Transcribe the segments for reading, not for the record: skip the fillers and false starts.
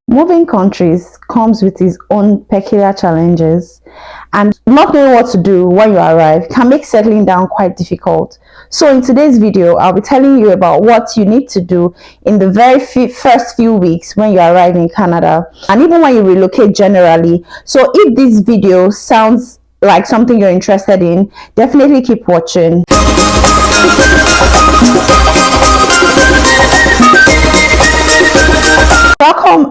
Moving countries comes with its own peculiar challenges, and not knowing what to do when you arrive can make settling down quite difficult. So in today's video, I'll be telling you about what you need to do in the very first few weeks when you arrive in Canada, and even when you relocate generally. So if this video sounds like something you're interested in, definitely keep watching.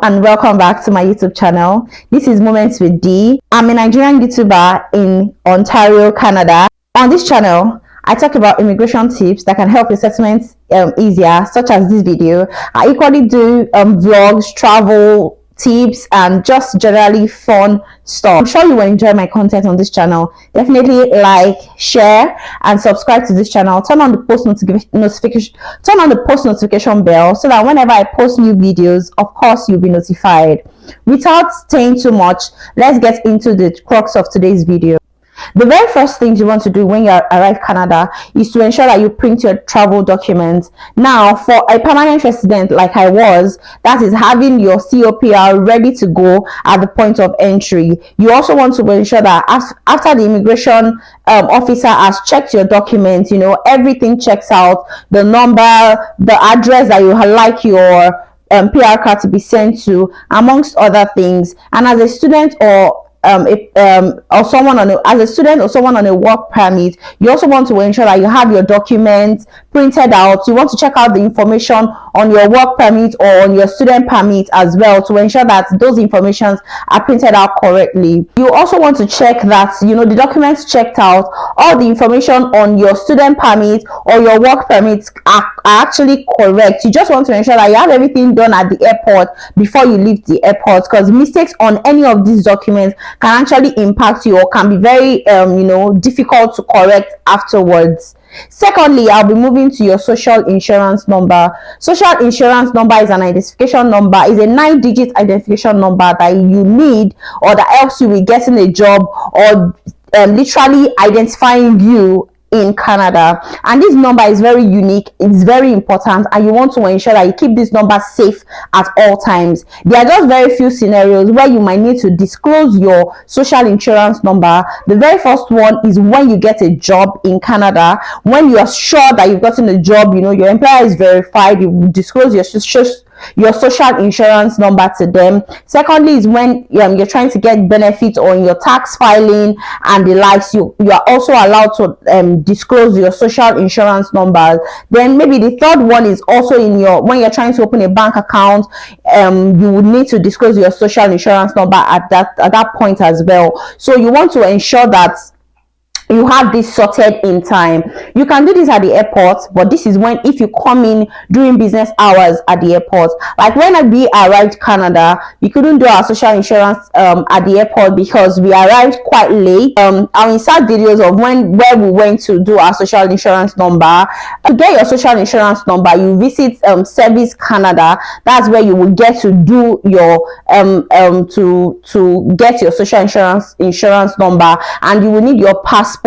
Welcome back to my YouTube channel. This is Moments with D. I'm a Nigerian YouTuber in Ontario, Canada. On this channel, I talk about immigration tips that can help your settlement easier, such as this video. I equally do vlogs, travel tips, and just generally fun stuff. I'm sure you will enjoy my content on this channel. Definitely like, share, and subscribe to this channel. Turn on the post notification bell so that whenever I post new videos, of course, you'll be notified. Without saying too much, let's get into the crux of today's video. The very first thing you want to do when you arrive Canada is to ensure that you print your travel documents. Now, for a permanent resident like I was, that is having your COPR ready to go at the point of entry. You also want to ensure that after the immigration officer has checked your documents, everything checks out, the number, the address that you like your PR card to be sent to, amongst other things. And as a student or someone as a student or someone on a work permit, you also want to ensure that you have your documents printed out. You want to check out the information on your work permit or on your student permit as well, to ensure that those informations are printed out correctly. You also want to check that the documents checked out, all the information on your student permit or your work permits are actually correct. You just want to ensure that you have everything done at the airport before you leave the airport, because mistakes on any of these documents can actually impact you or can be very difficult to correct afterwards. Secondly, I'll be moving to your social insurance number. Social insurance number is an identification number, is a 9-digit identification number that you need, or that helps you with getting a job, or literally identifying you in Canada. And this number is very unique, it's very important, and you want to ensure that you keep this number safe at all times. There are just very few scenarios where you might need to disclose your social insurance number. The very first one is when you get a job in Canada. When you are sure that you've gotten a job, your employer is verified, you disclose your social insurance number to them. Secondly is when you're trying to get benefits on your tax filing and the likes. You are also allowed to disclose your social insurance numbers. Then maybe the third one is also when you're trying to open a bank account, you would need to disclose your social insurance number at that point as well. So you want to ensure that you have this sorted in time. You can do this at the airport, but this is if you come in during business hours at the airport. Like when we arrived Canada, we couldn't do our social insurance at the airport because we arrived quite late. I'll insert videos of where we went to do our social insurance number. To get your social insurance number, you visit Service Canada. That's where you will get to do your to get your social insurance number, and you will need your passport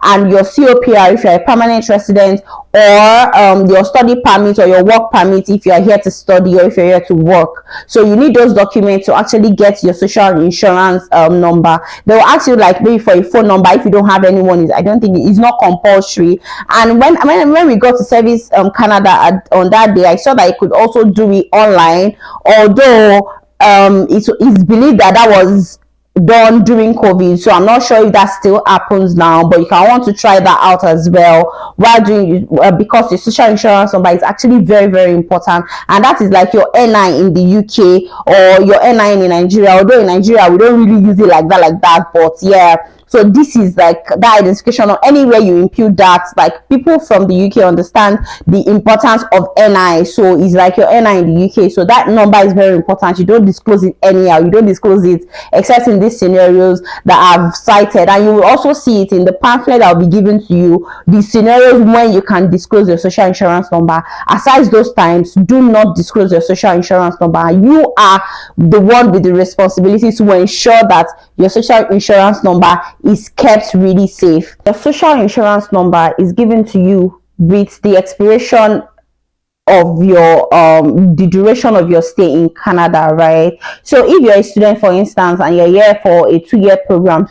and your COPR if you're a permanent resident, or your study permit or your work permit if you're here to study or if you're here to work. So you need those documents to actually get your social insurance number. They will ask you maybe for a phone number if you don't have anyone. I don't think it's not compulsory. And when we got to Service Canada on that day, I saw that you could also do it online, although it's believed that was done during COVID, so I'm not sure if that still happens now, but you can want to try that out as well while doing because your social insurance number is actually very, very important, and that is like your NI in the UK or your NI in Nigeria. Although in Nigeria we don't really use it like that, but yeah. So this is like that identification, or anywhere you impute that, like people from the UK understand the importance of NI. So it's like your NI in the UK. So that number is very important. You don't disclose it anyhow. You don't disclose it except in these scenarios that I've cited. And you will also see it in the pamphlet that will be given to you, the scenarios when you can disclose your social insurance number. Aside those times, do not disclose your social insurance number. You are the one with the responsibility to ensure that your social insurance number is kept really safe. The social insurance number is given to you with the expiration of your the duration of your stay in Canada, right? So if you're a student, for instance, and you're here for a 2-year program,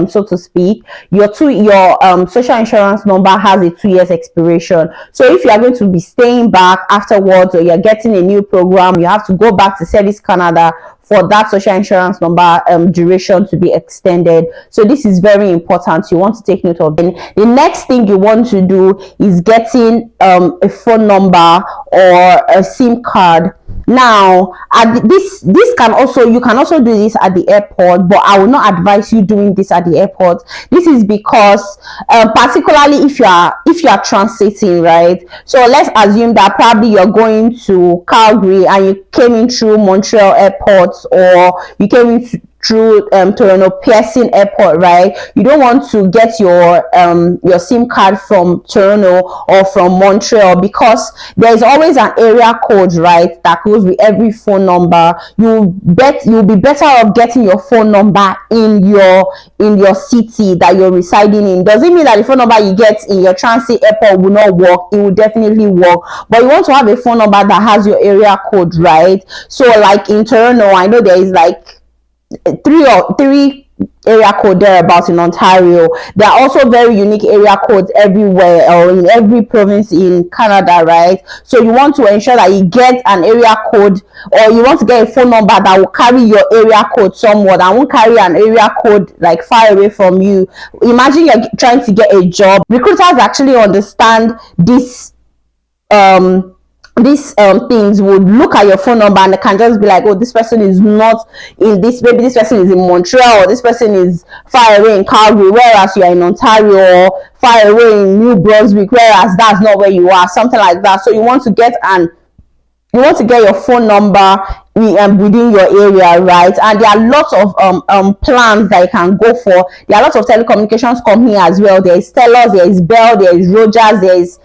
so to speak, your social insurance number has a 2 years expiration. So if you are going to be staying back afterwards, or you're getting a new program, you have to go back to Service Canada for that social insurance number duration to be extended. So this is very important. You want to take note of it. The next thing you want to do is getting a phone number or a SIM card. Now, this can also, you can also do this at the airport, but I will not advise you doing this at the airport. This is because particularly if you are transiting, right? So let's assume that probably you're going to Calgary and you came in through Montreal airport, or you came in through Toronto Pearson Airport, right? You don't want to get your SIM card from Toronto or from Montreal, because there's always an area code, right, that goes with every phone number. You'll be better off getting your phone number in your city that you're residing in. Doesn't mean that the phone number you get in your transit airport will not work. It will definitely work, but you want to have a phone number that has your area code, right? So like in Toronto, I know there is like three area code thereabouts in Ontario. There are also very unique area codes everywhere, or in every province in Canada, right? So you want to ensure that you get an area code, or you want to get a phone number that will carry your area code somewhat and won't carry an area code like far away from you. Imagine you're trying to get a job. Recruiters actually understand this these things, would look at your phone number and they can just be like, oh, this person is not in this, maybe this person is in Montreal, or this person is far away in Calgary, whereas you are in Ontario, or far away in New Brunswick, whereas that's not where you are, something like that. So you want to get your phone number within your area, right? And there are lots of plans that you can go for. There are lots of telecommunications company as well. There is Telus, there is Bell, there is Rogers, there is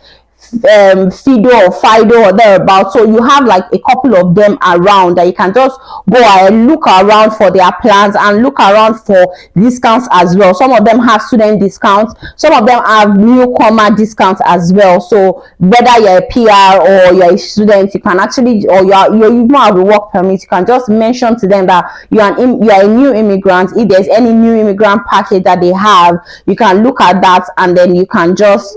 Fido or Fido or thereabouts. So you have like a couple of them around that you can just go and look around for their plans and look around for discounts as well. Some of them have student discounts, some of them have newcomer discounts as well. So whether you're a PR or you're a student, you can actually, or you even have a work permit, you can just mention to them that you are a new immigrant. If there's any new immigrant package that they have, you can look at that, and then you can just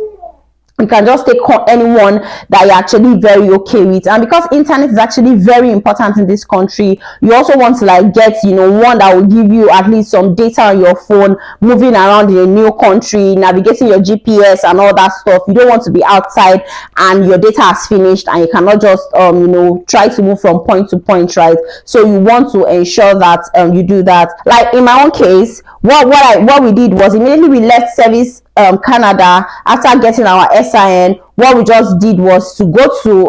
take anyone that you're actually very okay with. And because internet is actually very important in this country, you also want to like get one that will give you at least some data on your phone, moving around in a new country, navigating your GPS and all that stuff. You don't want to be outside and your data has finished and you cannot just try to move from point to point, right? So you want to ensure that you do that. Like in my own case, what we did was immediately we left Service Canada after getting our SIN. What we just did was to go to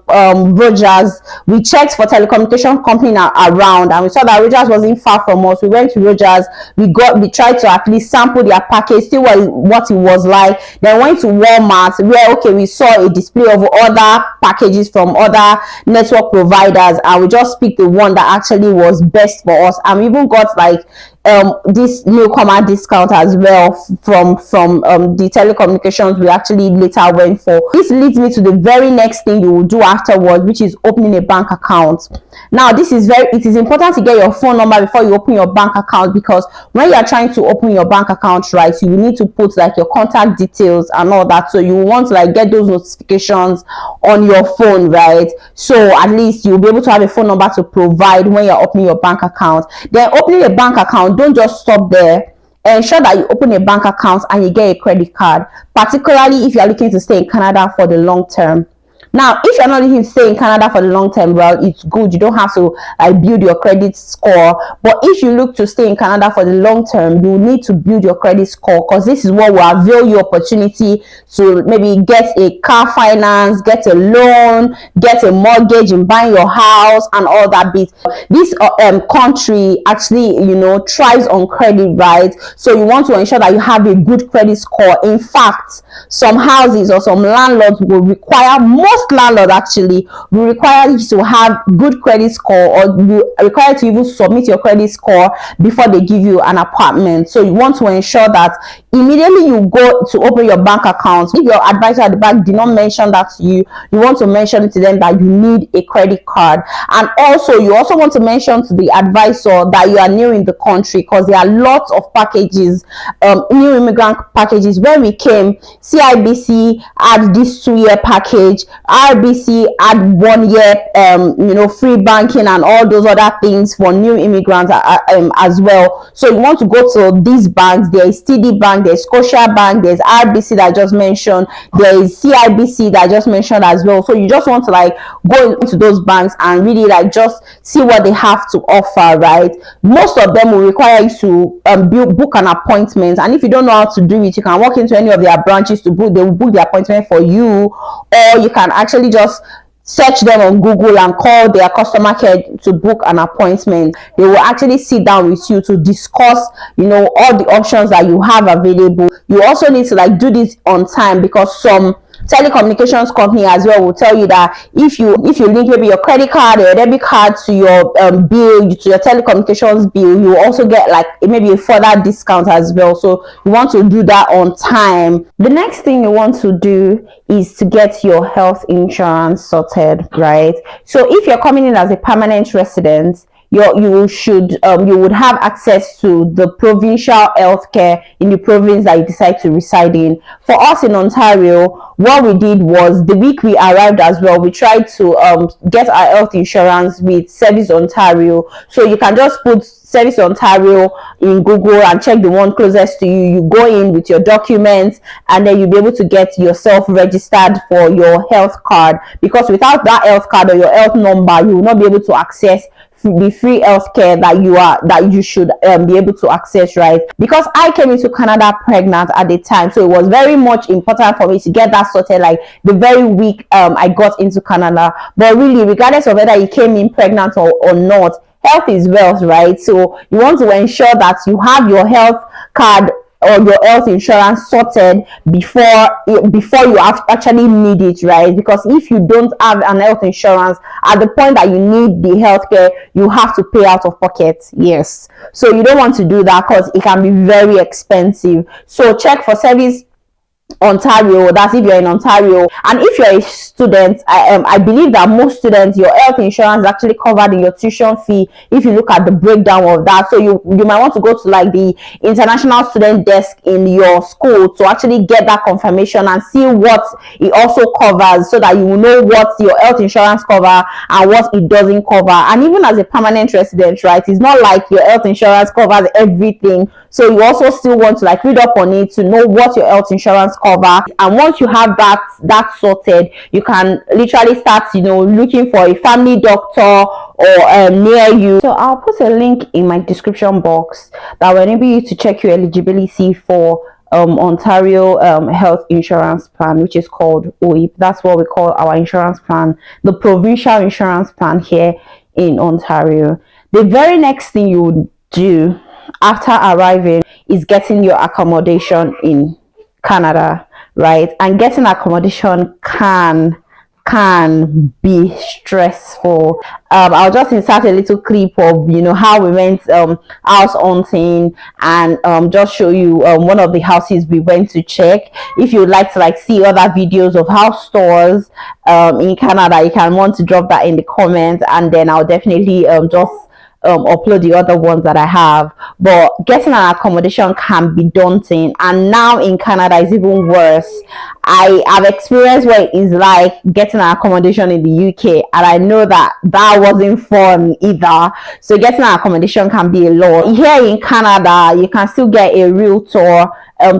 Rogers. We checked for telecommunication company around, and we saw that Rogers wasn't far from us. We went to Rogers. We tried to at least sample their package, see what it was like. Then went to Walmart, where we saw a display of other packages from other network providers, and we just picked the one that actually was best for us. And we even got like this newcomer discount as well from the telecommunications we actually later went for. This leads me to the very next thing you will do afterwards, which is opening a bank account. Now it is important to get your phone number before you open your bank account, because when you are trying to open your bank account, right, you will need to put like your contact details and all that. So you want to like get those notifications on your phone, right? So at least you'll be able to have a phone number to provide when you're opening your bank account. Then opening a bank account, don't just stop there. Ensure that you open a bank account and you get a credit card, particularly if you are looking to stay in Canada for the long term. Now, if you're not looking to stay in Canada for the long term, well, it's good. You don't have to build your credit score. But if you look to stay in Canada for the long term, you need to build your credit score, because this is what will avail you opportunity to maybe get a car finance, get a loan, get a mortgage in buying your house and all that bit. This country actually, thrives on credit, right? So you want to ensure that you have a good credit score. In fact, some houses or some landlords will require most most landlords actually will require you to have good credit score, or will require you to even submit your credit score before they give you an apartment. So you want to ensure that immediately you go to open your bank account, if your advisor at the bank did not mention that to you, you want to mention it to them that you need a credit card. And also you also want to mention to the advisor that you are new in the country, because there are lots of packages, new immigrant packages. When we came, CIBC had this 2-year package, RBC had 1 year free banking and all those other things for new immigrants as well. So you want to go to these banks. There is TD Bank, there's Scotia Bank, there's RBC that I just mentioned, there is CIBC that I just mentioned as well. So you just want to like go into those banks and really like just see what they have to offer, right? Most of them will require you to book an appointment, and if you don't know how to do it, you can walk into any of their branches to book. They will book the appointment for you, or you can actually just search them on Google and call their customer care to book an appointment. They will actually sit down with you to discuss all the options that you have available. You also need to like do this on time, because some telecommunications company as well will tell you that if you link maybe your credit card or your debit card to your bill, to your telecommunications bill, you also get like maybe a further discount as well. So you want to do that on time. The next thing you want to do is to get your health insurance sorted, right? So if you're coming in as a permanent resident, you would have access to the provincial healthcare in the province that you decide to reside in. For us in Ontario, what we did was, the week we arrived as well, we tried to get our health insurance with Service Ontario. So you can just put Service Ontario in Google and check the one closest to you. You go in with your documents, and then you'll be able to get yourself registered for your health card, because without that health card or your health number, you will not be able to access the free healthcare that you should be able to access, right? Because I came into Canada pregnant at the time, so it was very much important for me to get that sorted like the very week I got into Canada. But really, regardless of whether you came in pregnant or not, health is wealth, right? So you want to ensure that you have your health card or your health insurance sorted before you actually need it, right? Because if you don't have an health insurance at the point that you need the healthcare, you have to pay out of pocket. Yes, so you don't want to do that, because it can be very expensive. So check for Service Ontario, that's if you're in Ontario. And if you're a student, I believe that most students, your health insurance is actually covered in your tuition fee, if you look at the breakdown of that. So you might want to go to like the international student desk in your school to actually get that confirmation and see what it also covers, so that you will know what your health insurance cover and what it doesn't cover. And even as a permanent resident, right, it's not like your health insurance covers everything. So you also still want to like read up on it to know what your health insurance cover. And once you have that sorted, you can literally start looking for a family doctor or near you. So I'll put a link in my description box that will enable you to check your eligibility for Ontario health insurance plan, which is called OIP. That's what we call our insurance plan, the provincial insurance plan here in Ontario. The very next thing you would do after arriving is getting your accommodation in Canada, right? And getting accommodation can be stressful. I'll just insert a little clip of how we went house hunting, and just show you one of the houses we went to check. If you'd like to like see other videos of house tours in Canada, you can want to drop that in the comments, and then I'll definitely just upload the other ones that I have. But getting an accommodation can be daunting, and now in Canada is even worse. I have experienced what it's like getting an accommodation in the UK, and I know that wasn't fun either. So getting an accommodation can be a lot. Here in Canada, you can still get a realtor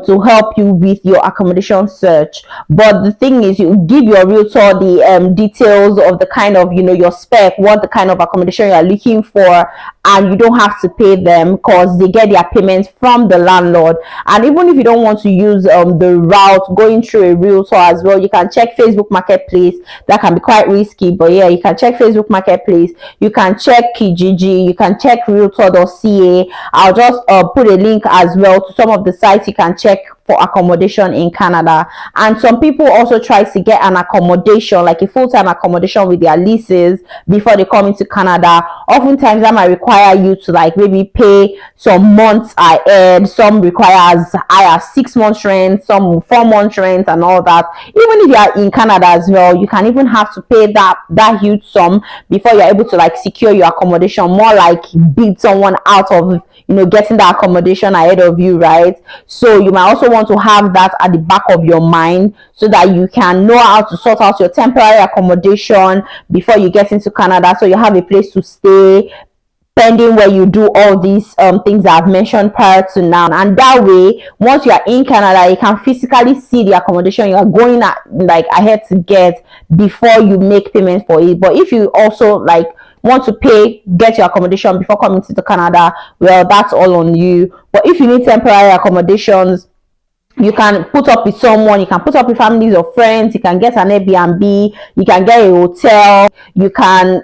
to help you with your accommodation search, but the thing is, you give your realtor the details of the kind of your spec, what the kind of accommodation you are looking for, and you don't have to pay them, because they get their payments from the landlord. And even if you don't want to use the route going through a realtor as well, you can check Facebook Marketplace. That can be quite risky, but yeah, you can check Facebook Marketplace, you can check Kijiji, you can check realtor.ca. I'll just put a link as well to some of the sites you can check for accommodation in Canada. And some people also try to get an accommodation, like a full-time accommodation with their leases before they come into Canada. Oftentimes that might require you to like maybe pay some months ahead. Some require as high as 6 months rent, some 4 months rent and all that. Even if you are in Canada as well, you can even have to pay that huge sum before you're able to like secure your accommodation, more like beat someone out of getting the accommodation ahead of you, right? So you might also want to have that at the back of your mind so that you can know how to sort out your temporary accommodation before you get into Canada, so you have a place to stay pending where you do all these things that I've mentioned prior to now. And that way, once you are in Canada, you can physically see the accommodation you are going like ahead to get before you make payment for it. But if you also like want to get your accommodation before coming to Canada, well, that's all on you. But if you need temporary accommodations, you can put up with someone, you can put up with families or friends, you can get an Airbnb, you can get a hotel, you can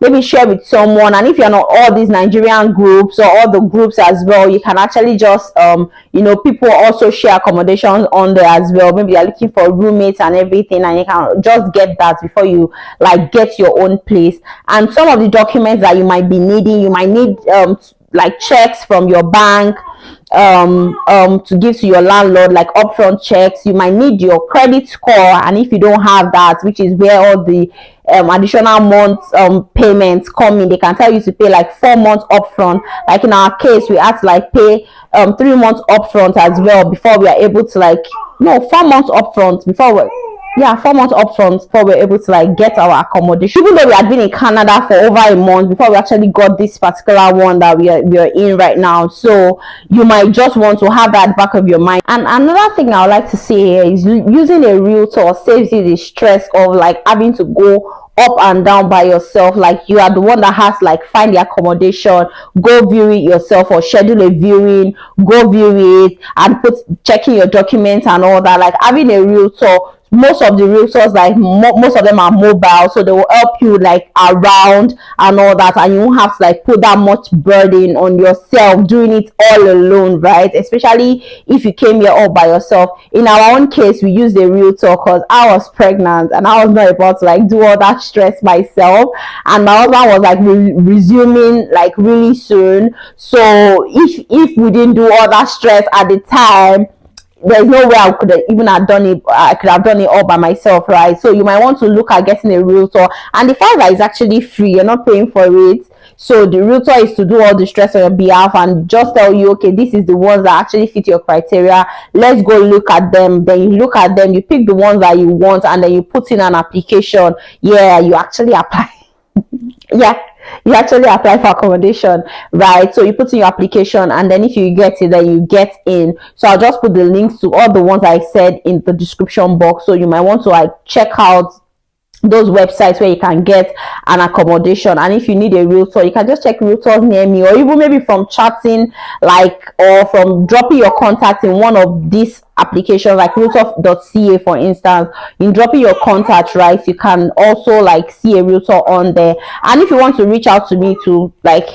maybe share with someone. And if you're not all these Nigerian groups or all the groups as well, you can actually just people also share accommodations on there as well. Maybe you're looking for roommates and everything, and you can just get that before you like get your own place. And some of the documents that you might be needing, you might need like checks from your bank to give to your landlord, like upfront checks. You might need your credit score, and if you don't have that, which is where all the additional months payments come in, they can tell you to pay like 4 months upfront. Like in our case, we had to like pay 3 months upfront as well before we are able to 4 months upfront before 4 months upfront before we're able to like get our accommodation. Even though we had been in Canada for over a month before we actually got this particular one that we are in right now. So you might just want to have that back of your mind. And another thing I would like to say here is using a realtor saves you the stress of like having to go up and down by yourself. Like you are the one that has like find the accommodation, go view it yourself, or schedule a viewing, go view it, and checking your documents and all that. Like having a realtor, most of the realtors, like most of them are mobile, so they will help you like around and all that, and you won't have to like put that much burden on yourself doing it all alone, right? Especially if you came here all by yourself. In our own case, we used a realtor because I was pregnant and I was not about to like do all that stress myself, and my husband was like resuming like really soon. So if we didn't do all that stress at the time, there's no way I could even have done it. I could have done it all by myself, right? So you might want to look at getting a realtor, and the fact that it's actually free, you're not paying for it. So the realtor is to do all the stress on your behalf and just tell you, okay, this is the ones that actually fit your criteria. Let's go look at them. Then you look at them, you pick the ones that you want, and then you put in an application. Yeah, you actually apply. Yeah, you actually apply for accommodation, right? So you put in your application, and then if you get it, then you get in. So I'll just put the links to all the ones I said in the description box, so you might want to like check out those websites where you can get an accommodation. And if you need a realtor, you can just check realtors near me, or even maybe from chatting, or from dropping your contact in one of these applications like realtor.ca, for instance. In dropping your contact, right, you can also like see a realtor on there. And if you want to reach out to me to like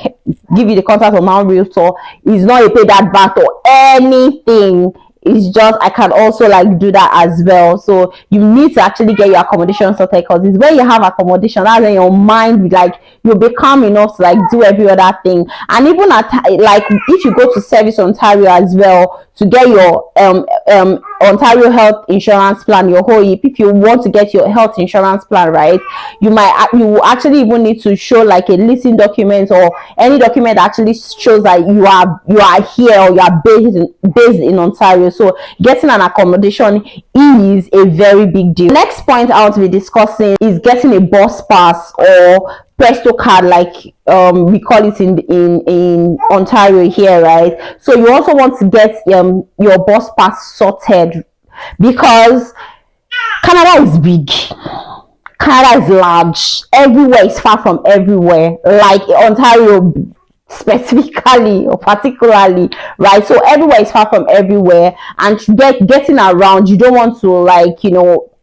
give you the contact of my realtor, it's not a paid advert or anything. It's just I can also like do that as well. So you need to actually get your accommodation sorted, because it's when you have accommodation, that's when your mind like you'll be calm enough to like do every other thing. And even at like if you go to Service Ontario as well to get your Ontario health insurance plan, your HOIP, if you want to get your health insurance plan, right, you will actually even need to show like a listing document or any document that actually shows that you are here or you are based in Ontario. So getting an accommodation is a very big deal. The next point I want to be discussing is getting a bus pass or Presto card, like we call it in Ontario here, right? So you also want to get your bus pass sorted, because Canada is big, Canada is large, everywhere is far from everywhere, like Ontario specifically or particularly, right? So everywhere is far from everywhere, and getting around, you don't want to like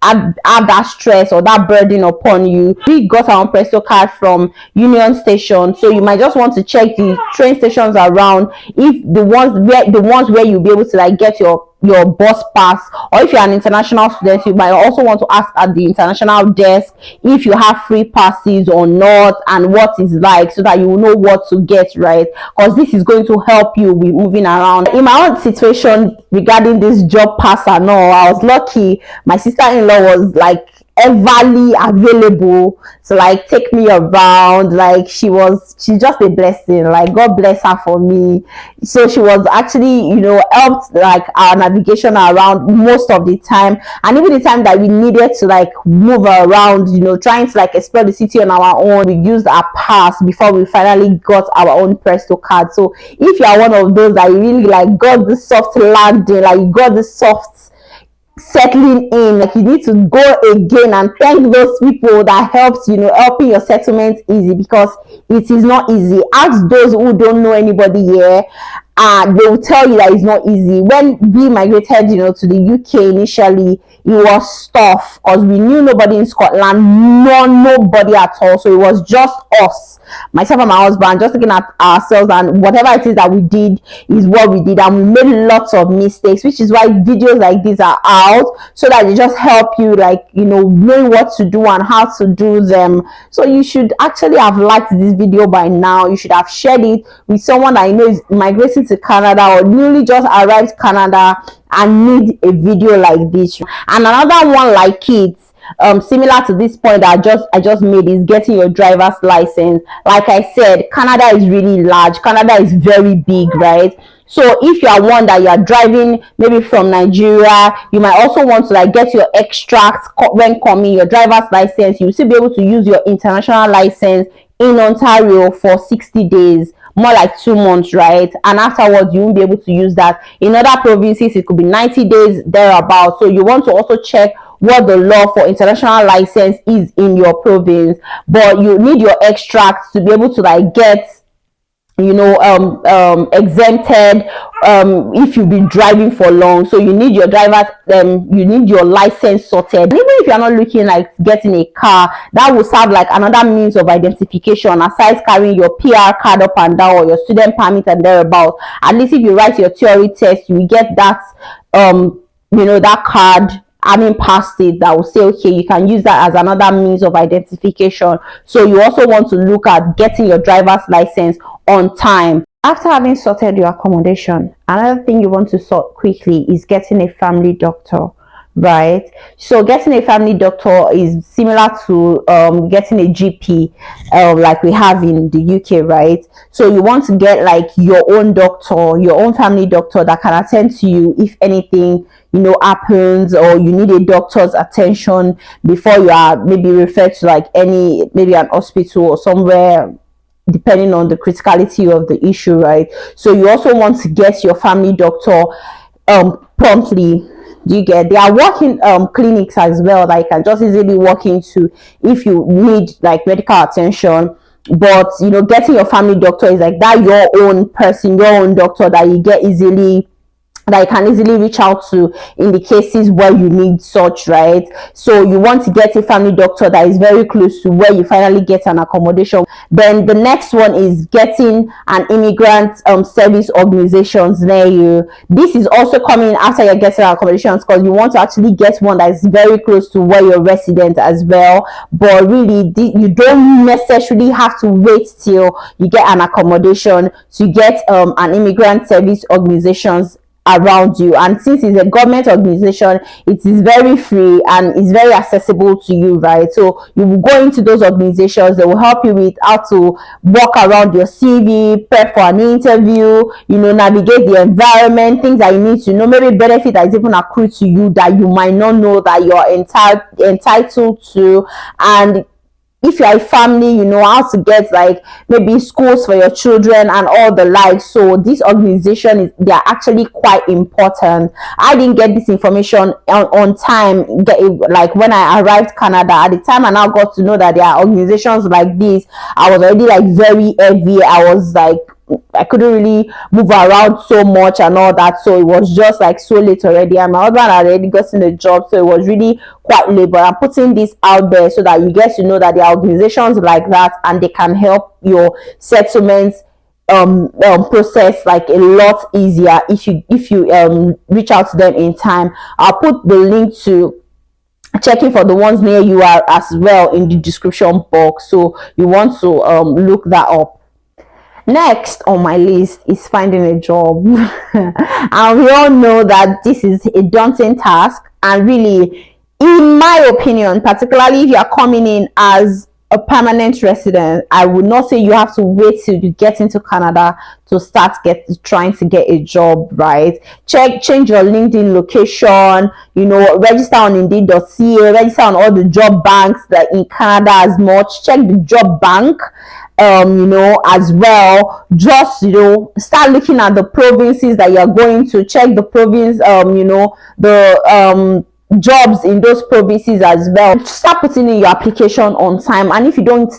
add that stress or that burden upon you. We got our own Presto card from Union Station, so you might just want to check the train stations around, if the ones where you'll be able to like get your your bus pass, or if you're an international student, you might also want to ask at the international desk if you have free passes or not, and what it's like, so that you will know what to get, right? Because this is going to help you with moving around. In my own situation regarding this job pass and all, I was lucky. My sister-in-law was like everly available to like take me around. Like she's just a blessing. Like God bless her for me. So she was actually, helped like our navigation around most of the time, and even the time that we needed to like move around, trying to like explore the city on our own, we used our pass before we finally got our own Presto card. So if you are one of those that you really like got the soft landing, like you got the soft settling in, like you need to go again and thank those people that helped, helping your settlement easy, because it is not easy. Ask those who don't know anybody here, they will tell you that it's not easy. When we migrated, to the UK initially, it was tough because we knew nobody in Scotland, nobody at all. So it was just us, myself and my husband, just looking at ourselves, and whatever it is that we did is what we did, and we made lots of mistakes, which is why videos like these are out, so that they just help you, like, knowing what to do and how to do them. So you should actually have liked this video by now. You should have shared it with someone that is migrating to Canada or newly just arrived Canada and need a video like this. And another one like it, similar to this point that I just made, is getting your driver's license. Like I said, Canada is really large. Canada is very big, right? So if you are one that you are driving maybe from Nigeria, you might also want to like get your extracts when coming, your driver's license. You'll still be able to use your international license in Ontario for 60 days, more like 2 months, right? And afterwards, you won't be able to use that. In other provinces, it could be 90 days, thereabout. So you want to also check what the law for international license is in your province, but you need your extracts to be able to like get exempted if you've been driving for long. So you need your you need your license sorted. And even if you're not looking like getting a car, that will serve like another means of identification aside carrying your PR card up and down or your student permit and thereabout. At least if you write your theory test, you will get that that card, passed it, that will say, okay, you can use that as another means of identification. So you also want to look at getting your driver's license on time. After having sorted your accommodation, another thing you want to sort quickly is getting a family doctor, right? So getting a family doctor is similar to getting a GP, like we have in the UK, right? So you want to get like your own doctor, your own family doctor that can attend to you if anything happens, or you need a doctor's attention before you are maybe referred to like maybe an hospital or somewhere, depending on the criticality of the issue, right? So you also want to get your family doctor promptly. They are working clinics as well that you can just easily walk into if you need like medical attention. But getting your family doctor is like that, your own person, your own doctor that you get easily, that you can easily reach out to in the cases where you need such, right? So you want to get a family doctor that is very close to where you finally get an accommodation. Then the next one is getting an immigrant service organizations near you. This is also coming after you're getting accommodations, because you want to actually get one that is very close to where you're resident as well. But really, you don't necessarily have to wait till you get an accommodation to get an immigrant service organizations around you. And since it's a government organization, it is very free and it's very accessible to you, right? So you will go into those organizations. They will help you with how to walk around your CV, prep for an interview, navigate the environment, things that you need to know, maybe benefit that is even accrued to you that you might not know that you're entitled to. And if you're a family, you know how to get like maybe schools for your children and all the like. So this organization they are actually quite important. I didn't get this information on time, like when I arrived Canada. At the time I now got to know that there are organizations like this, I was already like very heavy. I couldn't really move around so much and all that, so it was just like so late already, and my husband had already gotten a job, so it was really quite late. But I'm putting this out there so that you get to know that there are organizations like that and they can help your settlements process like a lot easier if you reach out to them in time. I'll put the link to checking for the ones near you are as well in the description box, so you want to look that up. Next on my list is finding a job. And we all know that this is a daunting task, and really, in my opinion, particularly if you are coming in as a permanent resident, I would not say you have to wait till you get into Canada to start trying to get a job, right? Change your LinkedIn location, register on indeed.ca, register on all the job banks that in Canada as much. Check the job bank as well. Just start looking at the provinces that you're going to. Check the province, the jobs in those provinces as well. Start putting in your application on time, and if you don't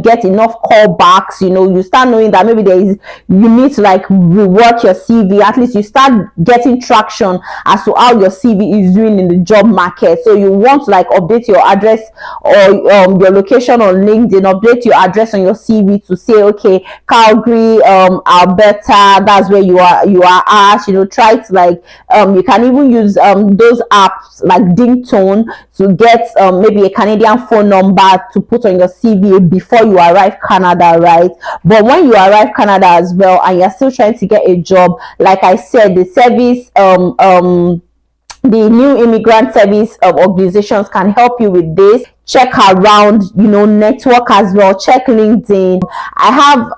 get enough callbacks, you start knowing that maybe you need to like rework your CV. At least you start getting traction as to how your CV is doing in the job market. So you want to like update your address or your location on LinkedIn, update your address on your CV to say, okay, Calgary, Alberta, that's where you are at. Try to like you can even use those apps like Dingtone to get maybe a Canadian phone number to put on your CV before you arrive Canada, right? But when you arrive Canada as well and you're still trying to get a job, like I said, the service the new immigrant service organizations can help you with this. Check around, network as well. Check LinkedIn. I have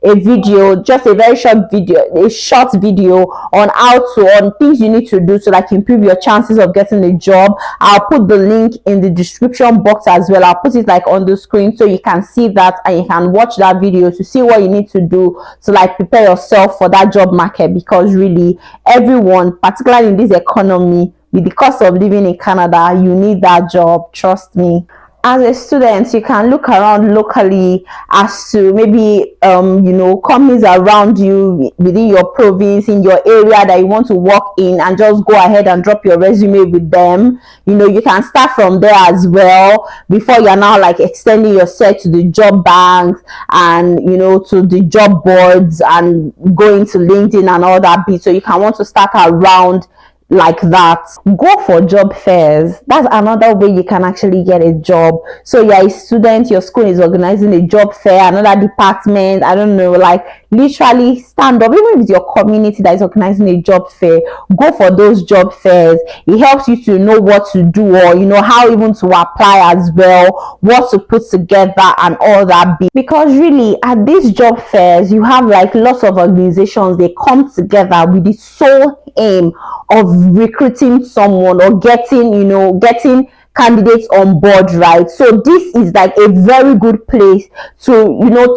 a video, just a very short video, on things you need to do to like improve your chances of getting a job. I'll put the link in the description box as well. I'll put it like on the screen so you can see that and you can watch that video to see what you need to do to like prepare yourself for that job market, because really everyone, particularly in this economy with the cost of living in Canada, you need that job, trust me. As a student, you can look around locally as to maybe companies around you within your province, in your area that you want to work in, and just go ahead and drop your resume with them. You can start from there as well before you're now like extending your search to the job banks and to the job boards and going to LinkedIn and all that bit. So you can want to start around like that. Go for job fairs. That's another way you can actually get a job. So you're a student, your school is organizing a job fair, another department, I don't know, like literally stand up. Even if it's your community that is organizing a job fair, go for those job fairs. It helps you to know what to do, or how even to apply as well, what to put together and all that bit. Because really at these job fairs you have like lots of organizations, they come together with the sole aim of recruiting someone or getting candidates on board, right? So this is like a very good place to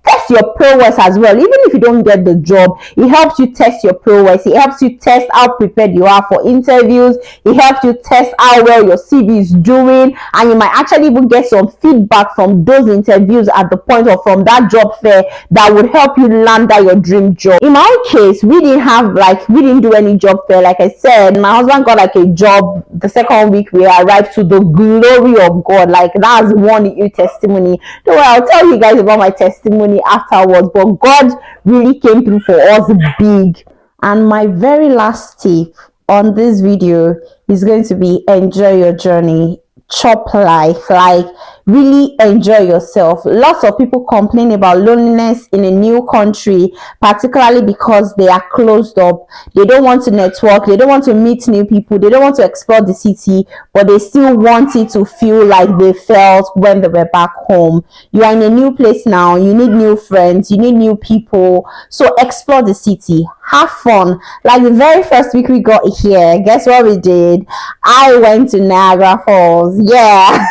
test your prowess as well. Even if you don't get the job, it helps you test your prowess. It helps you test how prepared you are for interviews. It helps you test how well your CV is doing, and you might actually even get some feedback from those interviews at the point or from that job fair that would help you land that your dream job. In my case, we didn't do any job fair. Like I said, my husband got like a job the second week we arrived, to the glory of God. Like that's one testimony. Don't worry, I'll tell you guys about my testimony afterwards, but God really came through for us big. And my very last tip on this video is going to be enjoy your journey, chop life, like really enjoy yourself. Lots of people complain about loneliness in a new country, particularly because they are closed up. They don't want to network, they don't want to meet new people, they don't want to explore the city, but they still want it to feel like they felt when they were back home. You are in a new place now, you need new friends, you need new people. So explore the city, have fun. Like the very first week we got here, guess what we did? I went to Niagara Falls. Yeah.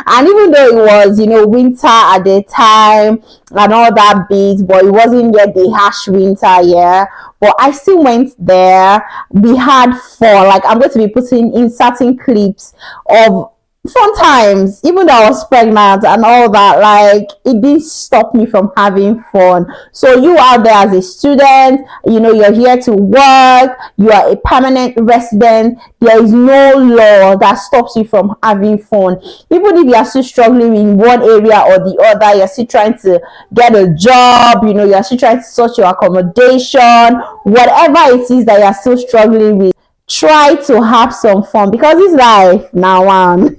And even though it was winter at the time and all that bit, but it wasn't yet the harsh winter, yeah, but I still went there. We had fun. Like I'm going to be putting in certain clips of fun times. Even though I was pregnant and all that, like it didn't stop me from having fun. So you out there as a student, you're here to work, you are a permanent resident, there is no law that stops you from having fun. Even if you are still struggling in one area or the other, you're still trying to get a job, you're still trying to sort your accommodation, whatever it is that you're still struggling with, try to have some fun because it's life now one.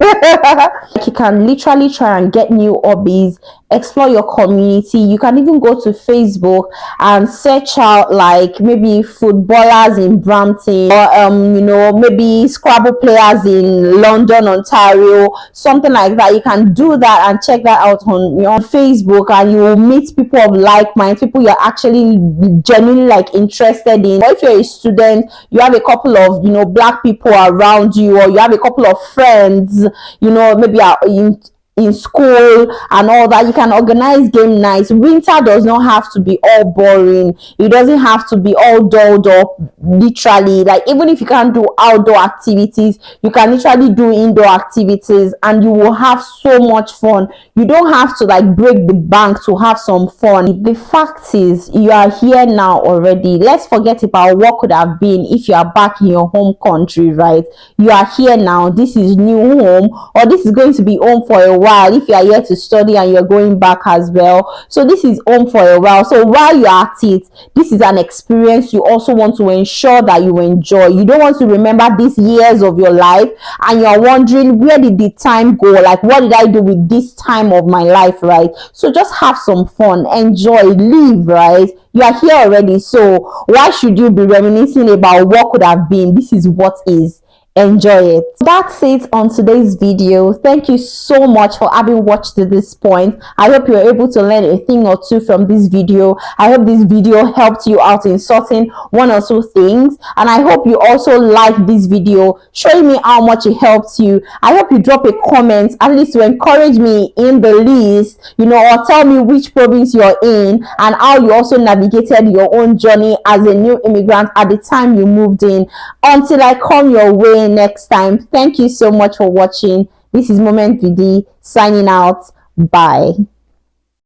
You can literally try and get new hobbies, explore your community. You can even go to Facebook and search out like maybe footballers in Brampton, or maybe Scrabble players in London, Ontario, something like that. You can do that and check that out on Facebook, and you will meet people of like mind, people you're actually genuinely like interested in. Or if you're a student, you have a couple of black people around you, or you have a couple of friends, maybe in school and all that, you can organize game nights. Winter does not have to be all boring. It doesn't have to be all dolled up, literally. Like even if you can't do outdoor activities, you can literally do indoor activities and you will have so much fun. You don't have to like break the bank to have some fun. The fact is, you are here now already. Let's forget about what could have been if you are back in your home country, right? You are here now. This is new home, or this is going to be home for a while if you are here to study and you're going back as well. So this is home for a while. So while you're at it, this is an experience you also want to ensure that you enjoy. You don't want to remember these years of your life and you're wondering, where did the time go? Like, what did I do with this time of my life, right? So just have some fun, enjoy, live, right? You are here already, so why should you be reminiscing about what could have been? This is what is. Enjoy it. That's it on today's video. Thank you so much for having watched to this point. I hope you're able to learn a thing or two from this video. I hope this video helped you out in sorting one or two things, and I hope you also like this video showing me how much it helps you. I hope you drop a comment at least to encourage me in the list, or tell me which province you're in and how you also navigated your own journey as a new immigrant at the time you moved in. Until I come your way next time, thank you so much for watching. This is Moment VD signing out. Bye.